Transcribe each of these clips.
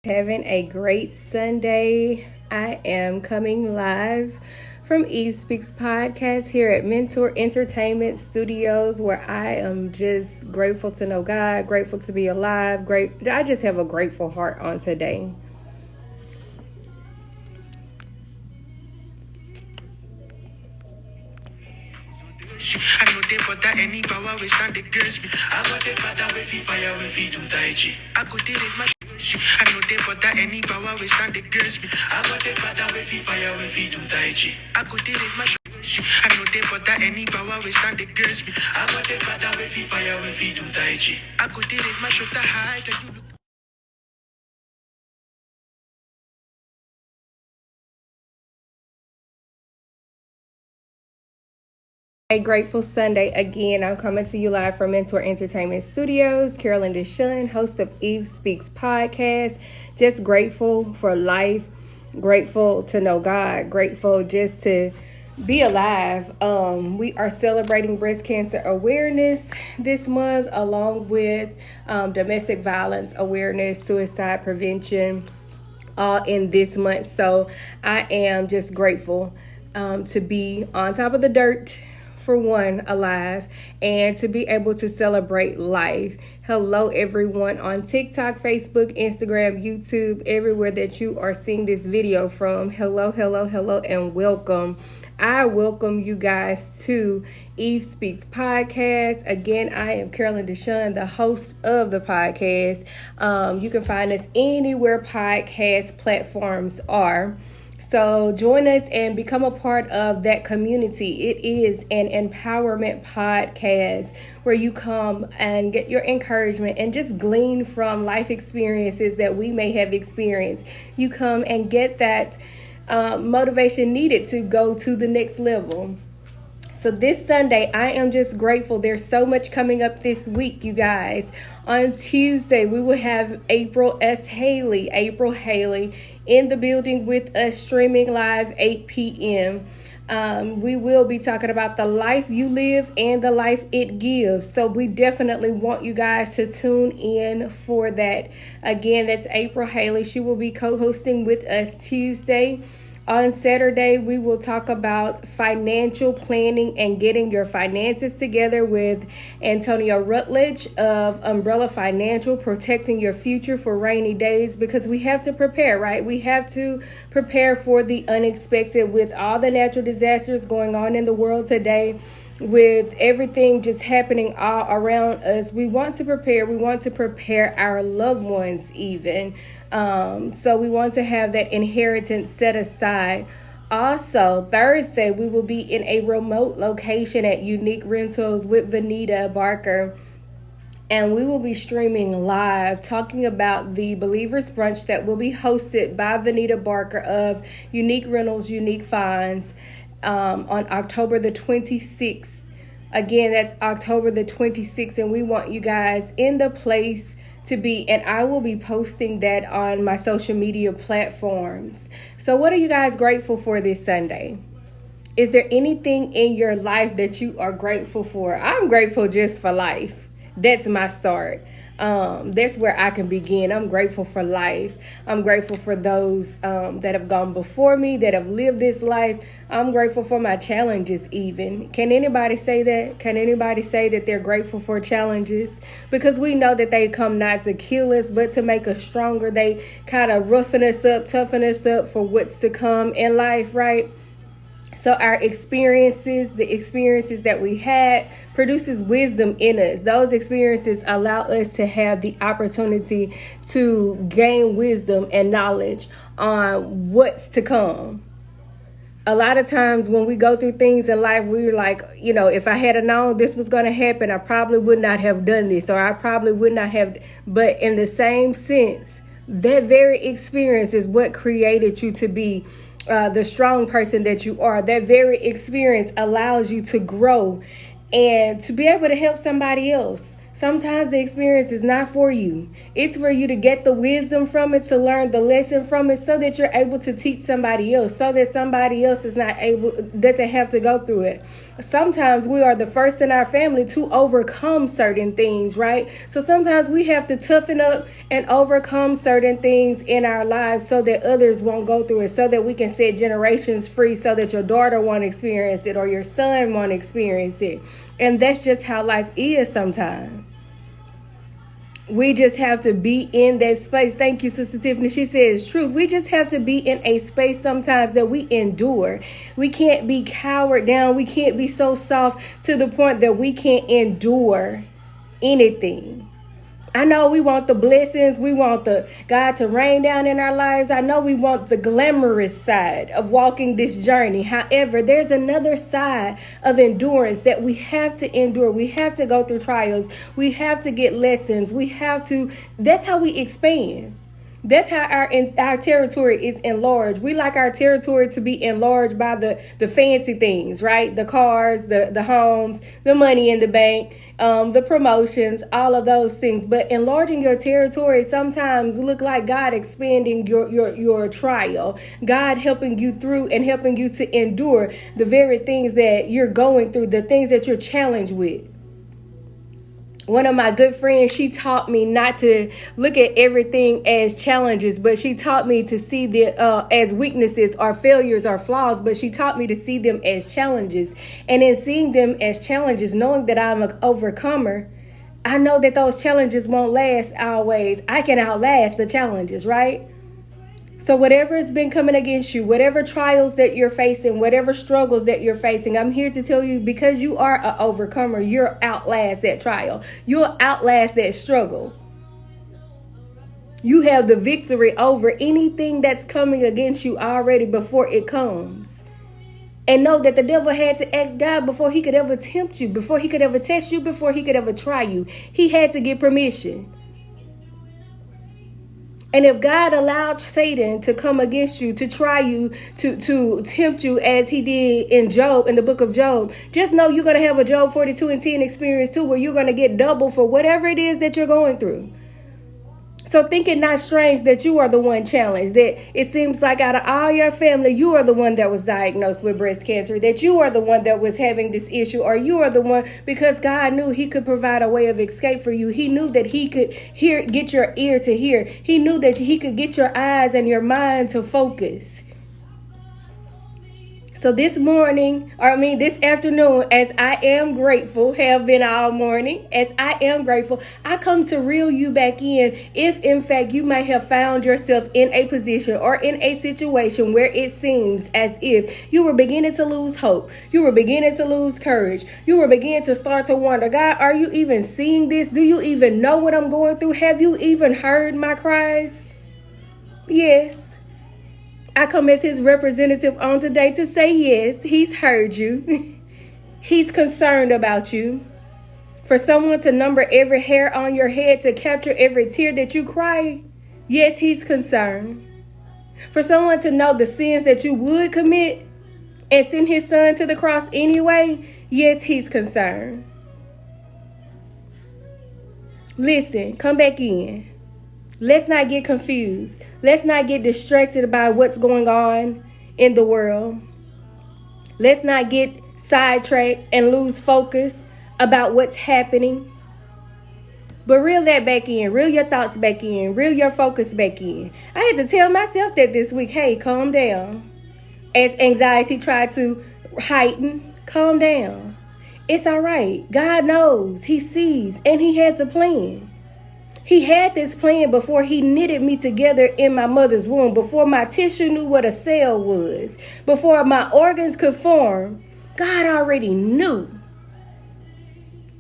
Having a great Sunday. I am coming live from Eve Speaks Podcast here at Mentor Entertainment Studios, where I am just grateful to know God, grateful to be alive. I just have a grateful heart on today. I know they for that any power we stand against me. I got the father with fire with do tai chi. I could deal is my I know they for that any power we stand against me. I got the father with fire with do tai chi. I could deal is my I know they for that any power we stand against me. I got the father with fire with do tai chi. I could deal is my shoulder high. You look a grateful Sunday again. I'm coming to you live from Mentor Entertainment Studios. Carolyn Deshun, host of Eve Speaks Podcast. Just grateful for life, grateful to know God, grateful just to be alive. We are celebrating breast cancer awareness this month, along with domestic violence awareness, suicide prevention, all in this month. So I am just grateful to be on top of the dirt, for one, alive, and to be able to celebrate life. Hello, everyone on TikTok, Facebook, Instagram, YouTube, everywhere that you are seeing this video from. Hello, hello, hello, and welcome. I welcome you guys to Eve Speaks Podcast. Again, I am Carolyn Deshun, the host of the podcast. You can find us anywhere podcast platforms are. So join us and become a part of that community. It is an empowerment podcast where you come and get your encouragement and just glean from life experiences that we may have experienced. You come and get that motivation needed to go to the next level. So this Sunday, I am just grateful. There's so much coming up this week, you guys. On Tuesday, we will have April Haley in the building with us, streaming live 8 p.m. We will be talking about the life you live and the life it gives. So we definitely want you guys to tune in for that. Again, that's April Haley. She will be co-hosting with us Tuesday. On Saturday, we will talk about financial planning and getting your finances together with Antonio Rutledge of Umbrella Financial, protecting your future for rainy days, because we have to prepare, right? We have to prepare for the unexpected with all the natural disasters going on in the world today. With everything just happening all around us, we want to prepare. We want to prepare our loved ones even. So we want to have that inheritance set aside. Also, Thursday, we will be in a remote location at Unique Rentals with Vanita Barker. And we will be streaming live, talking about the Believers Brunch that will be hosted by Vanita Barker of Unique Rentals, Unique Finds, on October the 26th. Again, that's October the 26th, and we want you guys in the place to be, and I will be posting that on my social media platforms. So what are you guys grateful for this Sunday? Is there anything in your life that you are grateful for? I'm grateful just for life. That's my start. That's where I can begin. I'm grateful for life. I'm grateful for those that have gone before me, that have lived this life. I'm grateful for my challenges even. Can anybody say that? Can anybody say that they're grateful for challenges? Because we know that they come not to kill us, but to make us stronger. They kind of roughen us up, toughen us up for what's to come in life, right? So our experiences, the experiences that we had, produces wisdom in us. Those experiences allow us to have the opportunity to gain wisdom and knowledge on what's to come. A lot of times when we go through things in life, we're like, if I had known this was going to happen, I probably would not have done this, or I probably would not have. But in the same sense, that very experience is what created you to be the strong person that you are. That very experience allows you to grow and to be able to help somebody else. Sometimes the experience is not for you. It's for you to get the wisdom from it, to learn the lesson from it, so that you're able to teach somebody else, so that somebody else doesn't have to go through it. Sometimes we are the first in our family to overcome certain things, right? So sometimes we have to toughen up and overcome certain things in our lives so that others won't go through it, so that we can set generations free, so that your daughter won't experience it or your son won't experience it. And that's just how life is sometimes. We just have to be in that space. Thank you, Sister Tiffany. She says truth. We just have to be in a space sometimes that we endure. We can't be cowered down. We can't be so soft to the point that we can't endure anything. I know we want the blessings. We want the God to rain down in our lives. I know we want the glamorous side of walking this journey. However, there's another side of endurance that we have to endure. We have to go through trials. We have to get lessons. That's how we expand. That's how our territory is enlarged. We like our territory to be enlarged by the fancy things, right? The cars, the homes, the money in the bank, the promotions, all of those things. But enlarging your territory sometimes look like God expanding your trial, God helping you through and helping you to endure the very things that you're going through, the things that you're challenged with. One of my good friends, she taught me not to look at everything as challenges, but she taught me to see them as weaknesses or failures or flaws, but she taught me to see them as challenges. And in seeing them as challenges, knowing that I'm an overcomer, I know that those challenges won't last always. I can outlast the challenges, right? So whatever has been coming against you, whatever trials that you're facing, whatever struggles that you're facing, I'm here to tell you, because you are an overcomer, you'll outlast that trial. You'll outlast that struggle. You have the victory over anything that's coming against you already before it comes. And know that the devil had to ask God before he could ever tempt you, before he could ever test you, before he could ever try you. He had to get permission. And if God allowed Satan to come against you, to try you, to tempt you as he did in the book of Job, just know you're going to have a Job 42:10 experience too, where you're going to get double for whatever it is that you're going through. So think it not strange that you are the one challenged, that it seems like out of all your family, you are the one that was diagnosed with breast cancer, that you are the one that was having this issue, or you are the one, because God knew he could provide a way of escape for you. He knew that he could get your ear to hear. He knew that he could get your eyes and your mind to focus. So this afternoon, as I am grateful, have been all morning, as I am grateful, I come to reel you back in if in fact you might have found yourself in a position or in a situation where it seems as if you were beginning to lose hope. You were beginning to lose courage. You were beginning to start to wonder, God, are you even seeing this? Do you even know what I'm going through? Have you even heard my cries? Yes. I come as his representative on today to say yes, he's heard you. He's concerned about you. For someone to number every hair on your head, to capture every tear that you cry, yes, he's concerned. For someone to know the sins that you would commit and send his son to the cross anyway, yes, he's concerned. Listen, come back in. Let's not get confused. Let's not get distracted by what's going on in the world. Let's not get sidetracked and lose focus about what's happening. But reel that back in. Reel your thoughts back in. Reel your focus back in. I had to tell myself that this week. Hey, calm down. As anxiety tried to heighten, calm down. It's all right. God knows. He sees. And he has a plan. He had this plan before he knitted me together in my mother's womb, before my tissue knew what a cell was, before my organs could form. God already knew.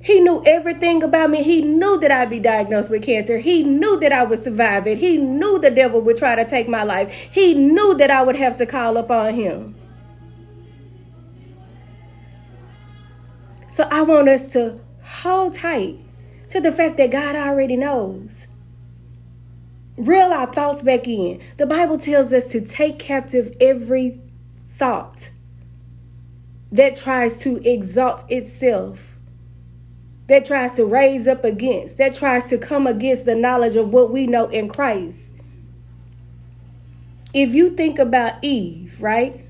He knew everything about me. He knew that I'd be diagnosed with cancer. He knew that I would survive it. He knew the devil would try to take my life. He knew that I would have to call upon him. So I want us to hold tight to the fact that God already knows. Reel our thoughts back in. The Bible tells us to take captive every thought that tries to exalt itself. that tries to raise up against, that tries to come against the knowledge of what we know in Christ. If you think about Eve, right?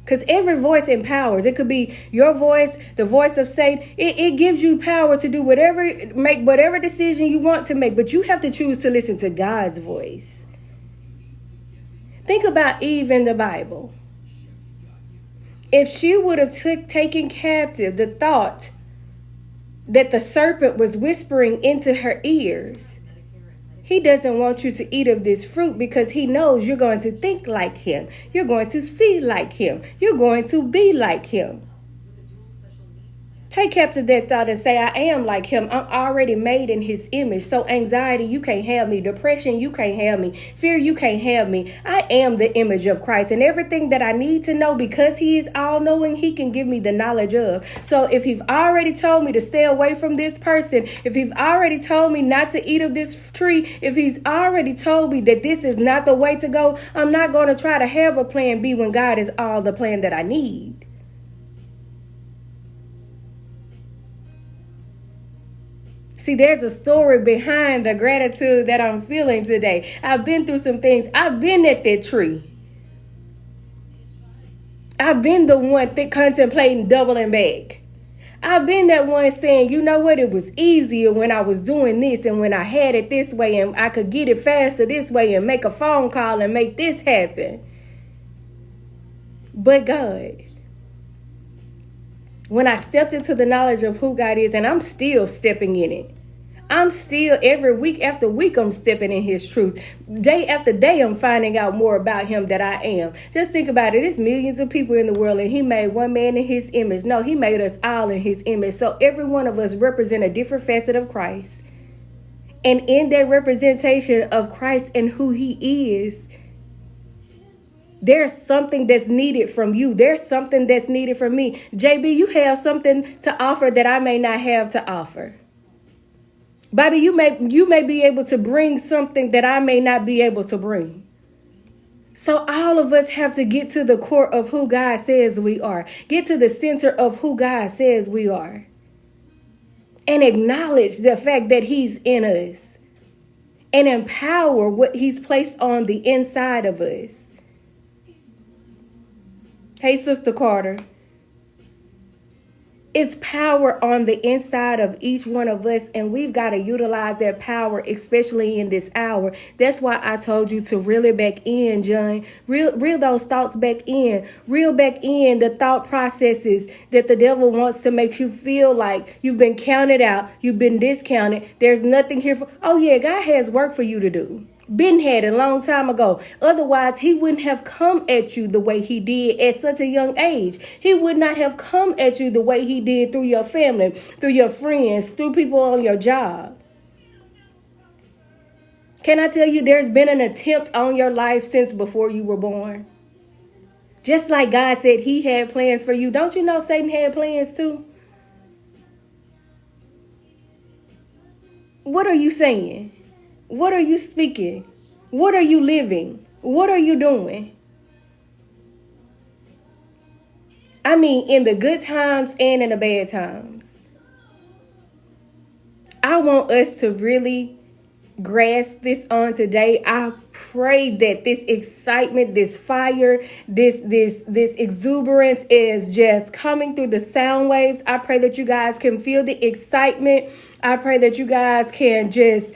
Because every voice empowers. It could be your voice, the voice of Satan. It gives you power to do whatever, make whatever decision you want to make. But you have to choose to listen to God's voice. Think about Eve in the Bible. If she would have taken captive the thought that the serpent was whispering into her ears, he doesn't want you to eat of this fruit because he knows you're going to think like him. You're going to see like him. You're going to be like him. Take captive that thought and say, I am like him. I'm already made in his image. So anxiety, you can't have me. Depression, you can't have me. Fear, you can't have me. I am the image of Christ. And everything that I need to know, because he is all-knowing, he can give me the knowledge of. So if he's already told me to stay away from this person, if he's already told me not to eat of this tree, if he's already told me that this is not the way to go, I'm not going to try to have a plan B when God is all the plan that I need. See, there's a story behind the gratitude that I'm feeling today. I've been through some things. I've been at that tree. I've been the one contemplating doubling back. I've been that one saying, you know what, it was easier when I was doing this and when I had it this way and I could get it faster this way and make a phone call and make this happen. But God, when I stepped into the knowledge of who God is, and I'm still stepping in it. I'm still, every week after week, I'm stepping in his truth. Day after day, I'm finding out more about him that I am. Just think about it. There's millions of people in the world, and he made one man in his image. No, he made us all in his image. So every one of us represent a different facet of Christ. And in that representation of Christ and who he is, there's something that's needed from you. There's something that's needed from me. JB, you have something to offer that I may not have to offer. Bobby, you may be able to bring something that I may not be able to bring. So all of us have to get to the core of who God says we are. Get to the center of who God says we are. And acknowledge the fact that he's in us. And empower what he's placed on the inside of us. Hey, Sister Carter. It's power on the inside of each one of us, and we've got to utilize that power, especially in this hour. That's why I told you to reel it back in, John. Reel those thoughts back in. Reel back in the thought processes that the devil wants to make you feel like you've been counted out, you've been discounted. There's nothing here for. Oh yeah, God has work for you to do. Been had a long time ago. Otherwise, he wouldn't have come at you the way he did at such a young age. He would not have come at you the way he did through your family, through your friends, through people on your job. Can I tell you, there's been an attempt on your life since before you were born? Just like God said he had plans for you. Don't you know Satan had plans too? What are you saying? What are you speaking? What are you living? What are you doing? I mean, in the good times and in the bad times. I want us to really grasp this on today. I pray that this excitement, this fire, this exuberance is just coming through the sound waves. I pray that you guys can feel the excitement. I pray that you guys can just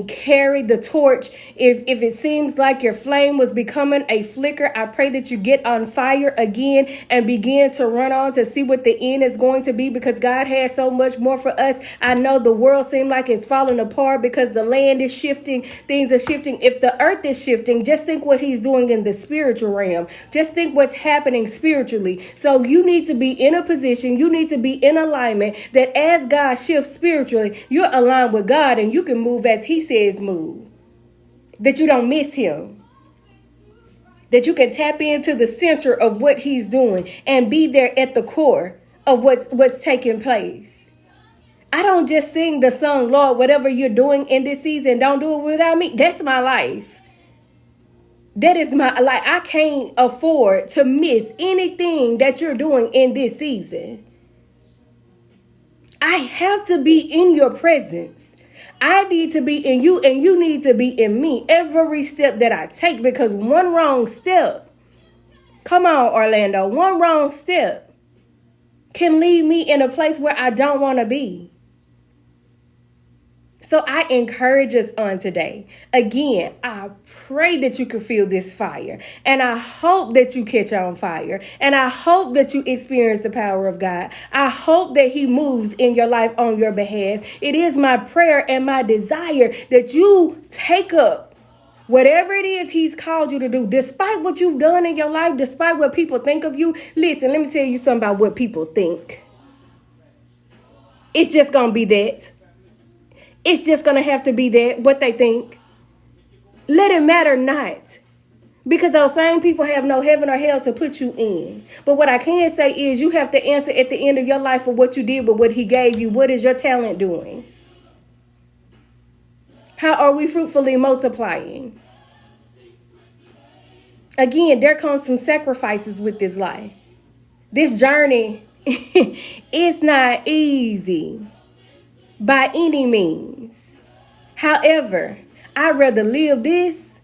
carry the torch. If it seems like your flame was becoming a flicker, I pray that you get on fire again and begin to run on to see what the end is going to be, because God has so much more for us. I know the world seems like it's falling apart because the land is shifting, things are shifting. If the earth is shifting, just think what he's doing in the spiritual realm. Just think what's happening spiritually. So you need to be in a position, you need to be in alignment that as God shifts spiritually, you're aligned with God and you can move as he says move. That you don't miss him. That you can tap into the center of what he's doing and be there at the core of what's taking place. I don't just sing the song, Lord, whatever you're doing in this season, don't do it without me. That's my life. That is my life. I can't afford to miss anything that you're doing in this season. I have to be in your presence. I need to be in you and you need to be in me every step that I take, because one wrong step, come on, Orlando, one wrong step can leave me in a place where I don't want to be. So I encourage us on today. Again, I pray that you can feel this fire. And I hope that you catch on fire. And I hope that you experience the power of God. I hope that he moves in your life on your behalf. It is my prayer and my desire that you take up whatever it is he's called you to do, despite what you've done in your life, despite what people think of you. Listen, let me tell you something about what people think. It's just going to be that. It's just going to have to be that, what they think. Let it matter not. Because those same people have no heaven or hell to put you in. But what I can say is you have to answer at the end of your life for what you did with what he gave you. What is your talent doing? How are we fruitfully multiplying? Again, there comes some sacrifices with this life. This journey is not easy by any means. However, I'd rather live this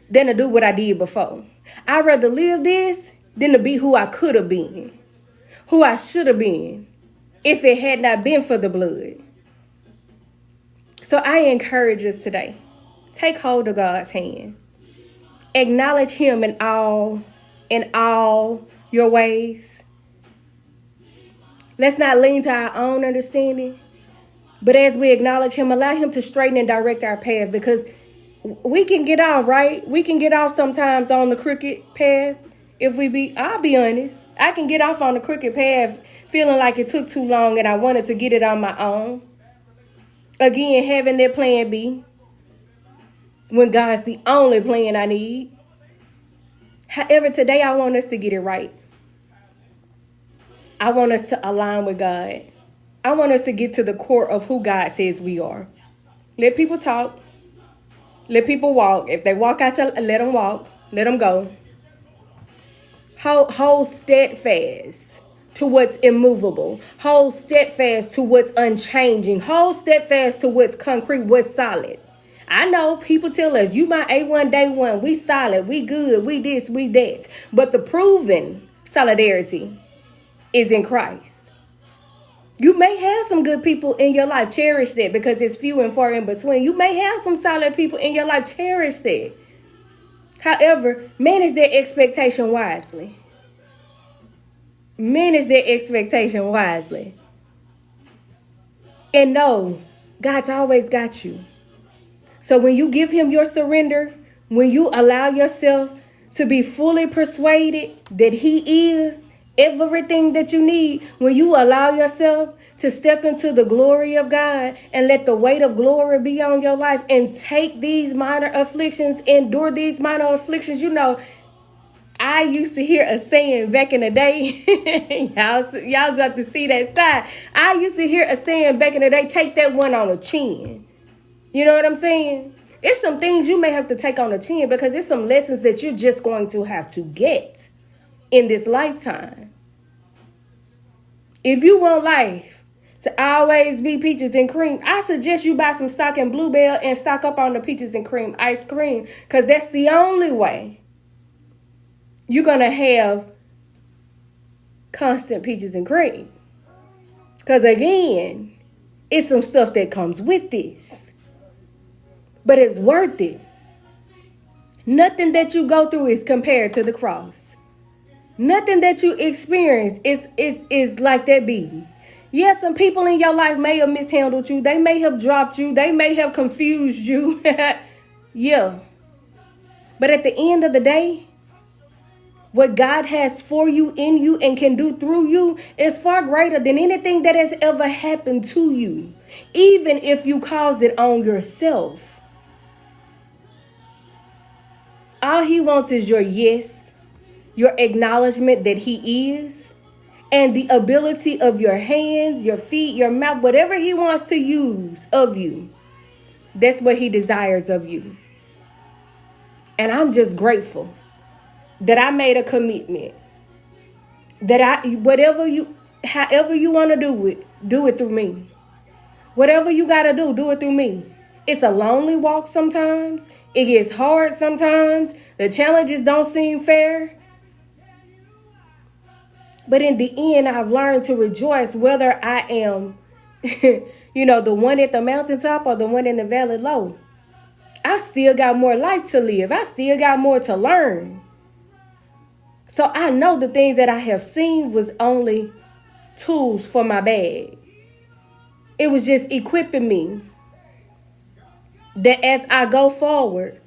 than to do what I did before. I'd rather live this than to be who I could have been, who I should have been, if it had not been for the blood. So I encourage us today, take hold of God's hand. Acknowledge him in all your ways. Let's not lean to our own understanding. But as we acknowledge him, allow him to straighten and direct our path, because we can get off, right? We can get off sometimes on the crooked path. I'll be honest, I can get off on the crooked path feeling like it took too long and I wanted to get it on my own. Again, having that plan B when God's the only plan I need. However, today I want us to get it right. I want us to align with God. I want us to get to the core of who God says we are. Let people talk. Let people walk. If they walk out, let them walk. Let them go. Hold steadfast to what's immovable. Hold steadfast to what's unchanging. Hold steadfast to what's concrete, what's solid. I know people tell us, you my A1 day one. We solid. We good. We this. We that. But the proven solidarity is in Christ. You may have some good people in your life. Cherish that, because it's few and far in between. You may have some solid people in your life. Cherish that. However, manage their expectation wisely. Manage their expectation wisely. And know God's always got you. So when you give him your surrender, when you allow yourself to be fully persuaded that he is everything that you need, when you allow yourself to step into the glory of God and let the weight of glory be on your life and take these minor afflictions, endure these minor afflictions. You know, I used to hear a saying back in the day. y'all have to see that side. I used to hear a saying back in the day, take that one on the chin. You know what I'm saying? It's some things you may have to take on the chin, because it's some lessons that you're just going to have to get in this lifetime. If you want life to always be peaches and cream, I suggest you buy some stock in Bluebell and stock up on the peaches and cream ice cream, because that's the only way you're going to have constant peaches and cream. Because again, it's some stuff that comes with this. But it's worth it. Nothing that you go through is compared to the cross. Nothing that you experience is like that beating. Yeah, some people in your life may have mishandled you. They may have dropped you. They may have confused you. Yeah. But at the end of the day, what God has for you, in you, and can do through you is far greater than anything that has ever happened to you, even if you caused it on yourself. All he wants is your yes, your acknowledgement that he is, and the ability of your hands, your feet, your mouth, whatever he wants to use of you. That's what he desires of you. And I'm just grateful that I made a commitment that whatever However you want to do it through me. Whatever you got to do it through me. It's a lonely walk sometimes. It gets hard sometimes. The challenges don't seem fair. But in the end, I've learned to rejoice whether I am, the one at the mountaintop or the one in the valley low. I've still got more life to live. I still got more to learn. So I know the things that I have seen was only tools for my bag. It was just equipping me that as I go forward,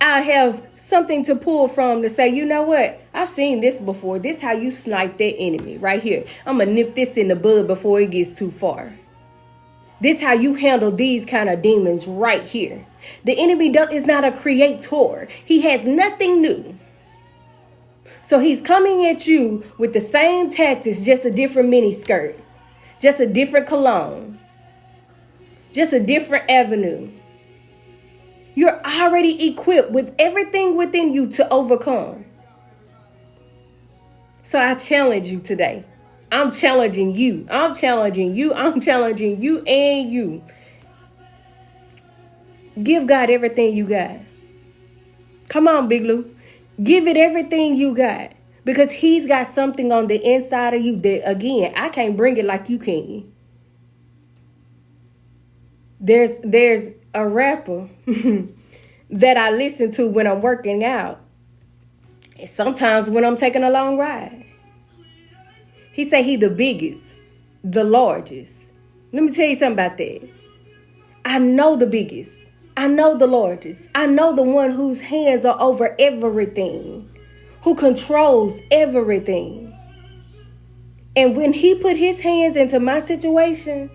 I have something to pull from to say, you know what? I've seen this before. This how you snipe that enemy right here. I'm going to nip this in the bud before it gets too far. This how you handle these kind of demons right here. The enemy is not a creator. He has nothing new. So he's coming at you with the same tactics, just a different mini skirt, just a different cologne, just a different avenue. You're already equipped with everything within you to overcome. So I challenge you today. I'm challenging you. I'm challenging you. I'm challenging you and you. Give God everything you got. Come on, Big Lou. Give it everything you got. Because he's got something on the inside of you that, again, I can't bring it like you can. There's a rapper that I listen to when I'm working out. And sometimes when I'm taking a long ride. He say he the biggest, the largest. Let me tell you something about that. I know the biggest. I know the largest. I know the one whose hands are over everything, who controls everything. And when he put his hands into my situation,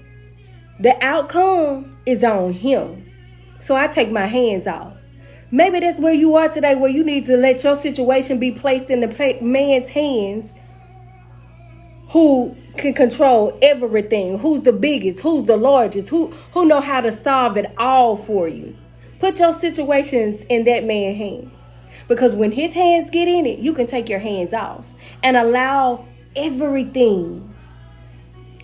the outcome is on him. So I take my hands off. Maybe that's where you are today, where you need to let your situation be placed in the man's hands who can control everything, who's the biggest, who's the largest, who know how to solve it all for you. Put your situations in that man's hands. Because when his hands get in it, you can take your hands off and allow everything.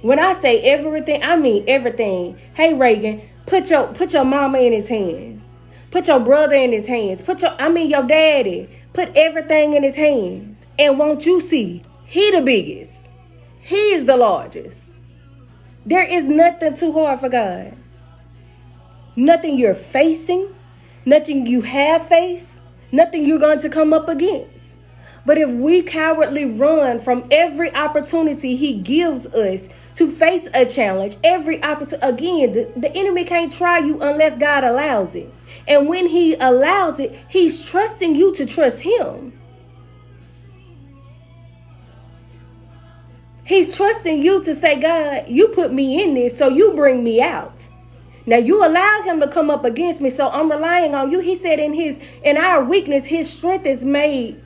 When I say everything, I mean everything. Hey, Reagan, put your mama in his hands. Put your brother in his hands. Your daddy. Put everything in his hands. And won't you see, he the biggest. He is the largest. There is nothing too hard for God. Nothing you're facing. Nothing you have faced. Nothing you're going to come up against. But if we cowardly run from every opportunity he gives us to face a challenge, every opportunity, again, the enemy can't try you unless God allows it. And when he allows it, he's trusting you to trust him. He's trusting you to say, God, you put me in this, so you bring me out. Now you allow him to come up against me, so I'm relying on you. He said in our weakness, his strength is made.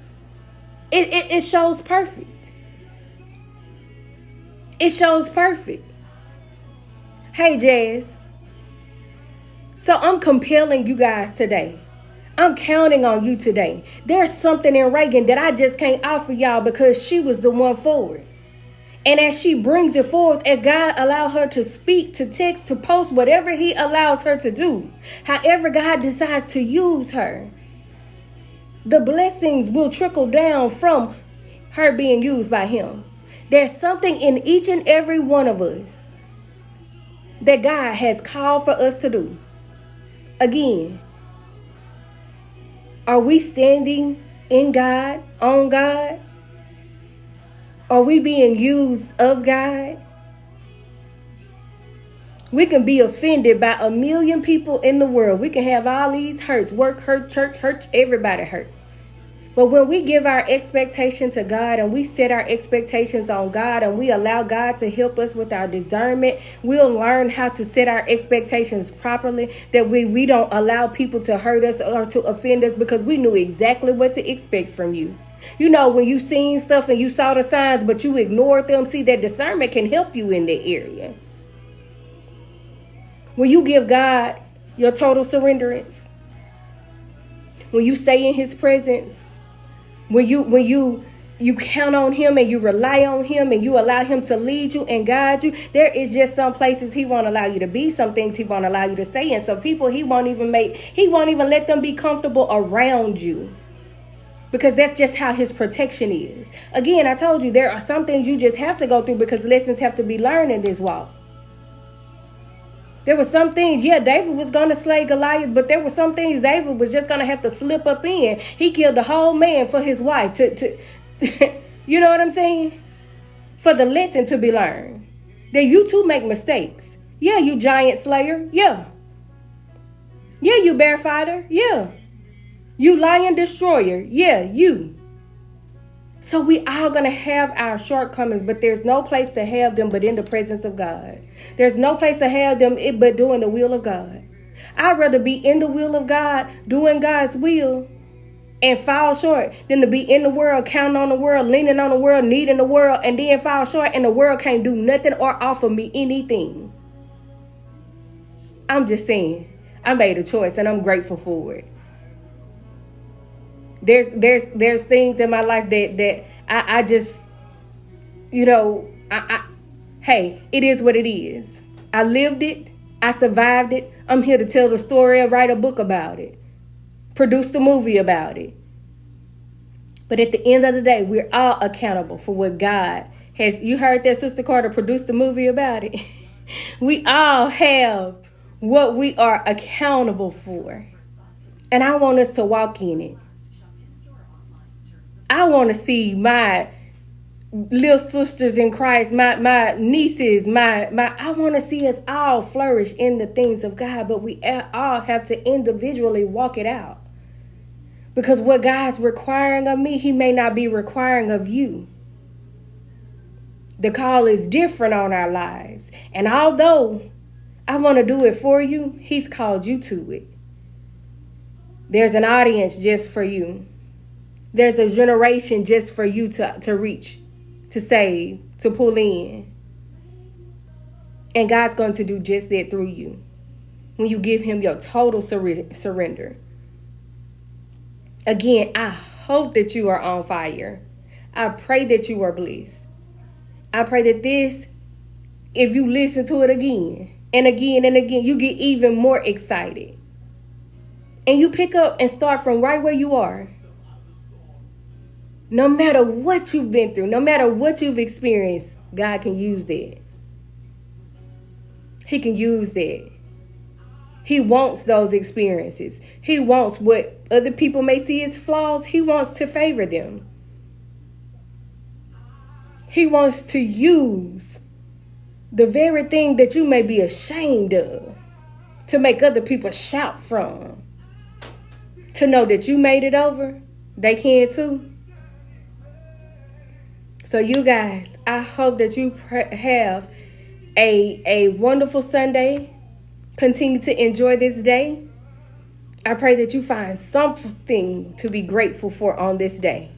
It shows perfect. It shows perfect. Hey, Jazz. So I'm compelling you guys today. I'm counting on you today. There's something in Reagan that I just can't offer y'all because she was the one forward. And as she brings it forth, and God allow her to speak, to text, to post, whatever he allows her to do, however God decides to use her, the blessings will trickle down from her being used by him. There's something in each and every one of us that God has called for us to do. Again, are we standing in God, on God? Are we being used of God? We can be offended by 1 million people in the world. We can have all these hurts, work hurt, church hurt, everybody hurt. But when we give our expectation to God and we set our expectations on God and we allow God to help us with our discernment, we'll learn how to set our expectations properly, that we don't allow people to hurt us or to offend us because we knew exactly what to expect from you. You know, when you seen stuff and you saw the signs, but you ignored them, see, that discernment can help you in that area. When you give God your total surrenderance, when you stay in his presence, when you you count on him and you rely on him and you allow him to lead you and guide you, there is just some places he won't allow you to be, some things he won't allow you to say, and some people he won't even let them be comfortable around you, because that's just how his protection is. Again, I told you there are some things you just have to go through because lessons have to be learned in this walk. There were some things, David was going to slay Goliath, but there were some things David was just going to have to slip up in. He killed the whole man for his wife to you know what I'm saying? For the lesson to be learned. That you too make mistakes. Yeah, you giant slayer. Yeah. Yeah, you bear fighter. Yeah. You lion destroyer. Yeah, you. So we all going to have our shortcomings, but there's no place to have them but in the presence of God. There's no place to have them but doing the will of God. I'd rather be in the will of God, doing God's will, and fall short than to be in the world, counting on the world, leaning on the world, needing the world, and then fall short and the world can't do nothing or offer me anything. I'm just saying, I made a choice and I'm grateful for it. There's things in my life that I just, hey, it is what it is. I lived it. I survived it. I'm here to tell the story and write a book about it. Produce the movie about it. But at the end of the day, we're all accountable for what God has. You heard that Sister Carter produced the movie about it. We all have what we are accountable for. And I want us to walk in it. I want to see my little sisters in Christ, my nieces, I want to see us all flourish in the things of God, but we all have to individually walk it out. Because what God's requiring of me, he may not be requiring of you. The call is different on our lives. And although I want to do it for you, he's called you to it. There's an audience just for you. There's a generation just for you to reach, to save, to pull in. And God's going to do just that through you when you give him your total surrender. Again, I hope that you are on fire. I pray that you are blessed. I pray that this, if you listen to it again and again and again, you get even more excited. And you pick up and start from right where you are. No matter what you've been through, no matter what you've experienced, God can use that. He can use that. He wants those experiences. He wants what other people may see as flaws. He wants to favor them. He wants to use the very thing that you may be ashamed of to make other people shout from. To know that you made it over, they can too. So you guys, I hope that you have a wonderful Sunday. Continue to enjoy this day. I pray that you find something to be grateful for on this day.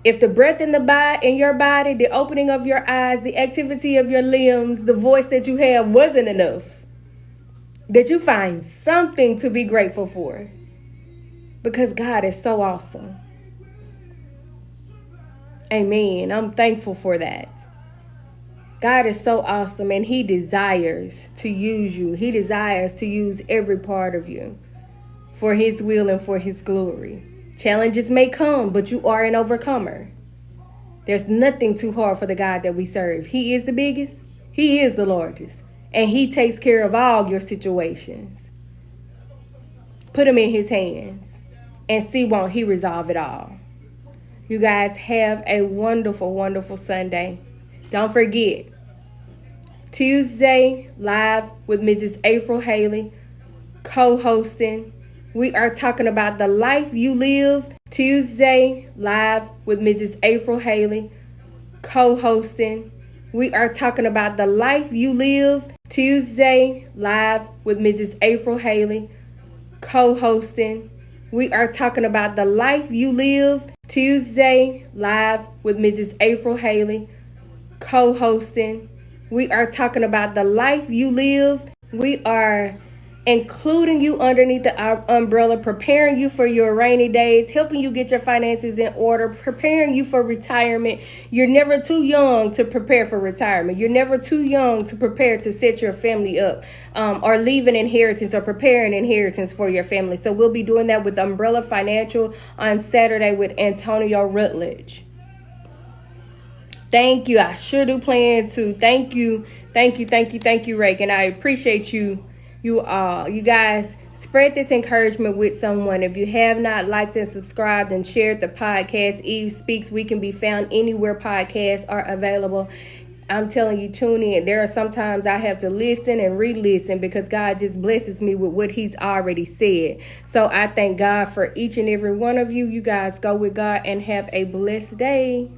If the breath in your body, the opening of your eyes, the activity of your limbs, the voice that you have wasn't enough, that you find something to be grateful for. Because God is so awesome. Amen. I'm thankful for that. God is so awesome, and he desires to use you. He desires to use every part of you for his will and for his glory. Challenges may come, but you are an overcomer. There's nothing too hard for the God that we serve. He is the biggest. He is the largest. And he takes care of all your situations. Put them in his hands and see won't he resolve it all. You guys have a wonderful, wonderful Sunday. Don't forget, Tuesday, live with Mrs. April Haley, co-hosting. We are talking about the life you lived. Tuesday, live with Mrs. April Haley, co-hosting. We are talking about the life you lived. Tuesday, live with Mrs. April Haley, co-hosting. We are talking about the life you lived. Tuesday, live with Mrs. April Haley, co-hosting. We are talking about the life you lived. We are including you underneath the umbrella, preparing you for your rainy days, helping you get your finances in order, preparing you for retirement. You're never too young to prepare for retirement. You're never too young to prepare to set your family up, or leave an inheritance or prepare an inheritance for your family. So we'll be doing that with Umbrella Financial on Saturday with Antonio Rutledge. Thank you. I sure do plan to. Thank you. Thank you. Thank you. Thank you, Rake. And I appreciate you. You all, you guys, spread this encouragement with someone. If you have not liked and subscribed and shared the podcast, Eve Speaks, we can be found anywhere podcasts are available. I'm telling you, tune in. There are sometimes I have to listen and re-listen because God just blesses me with what he's already said. So I thank God for each and every one of you. You guys go with God and have a blessed day.